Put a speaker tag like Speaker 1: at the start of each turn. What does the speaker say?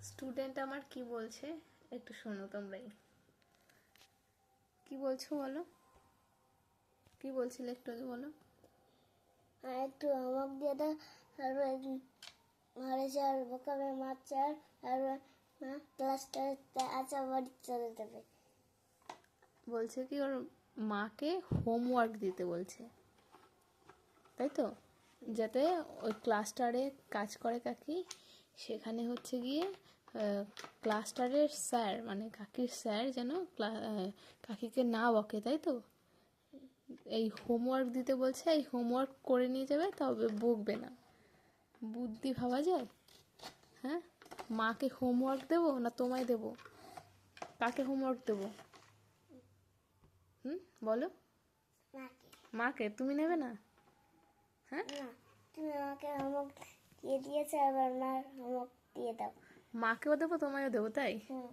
Speaker 1: Student আমার কি বলছে একটু শোনো তোমরাই। কি বলছো বলো, কি বলছিলে একটু আগে বলো।
Speaker 2: আর একটু হোমওয়ার্ক দিয়ে দাও, তারপরে ঘরে স্যার বকাবে, মার স্যার, তারপর ক্লাসটা আচ্ছা বাড়ি চলে যাবে।
Speaker 1: বলছে কি ওর মাকে হোমওয়ার্ক দিতে বলছে, তাই তো, যাতে ওই ক্লাস্টারে কাজ করে কাকি, সেখানে হচ্ছে গিয়ে ক্লাস্টারের স্যার মানে কাকির স্যার যেন কাকিকে না বকে, তাই তো। এই হোমওয়ার্ক দিতে বলছে, এই হোমওয়ার্ক করে নিয়ে যাবে, তবে বকবে না। বুদ্ধি ভাবা যায়? হ্যাঁ, মাকে হোমওয়ার্ক দেবো না তোমায় দেবো? কাকে হোমওয়ার্ক দেবো? বলো।
Speaker 2: মাকে।
Speaker 1: মাকে। তুমি নেবে না? হ্যাঁ,
Speaker 2: না, তুমি আমাকে হোমওয়ার্ক দিয়ে দিয়েছো, এবার মার হোমওয়ার্ক দিয়ে দাও।
Speaker 1: মাকেও দেবো তোমায়ও দেবো, তাই?
Speaker 2: হুম।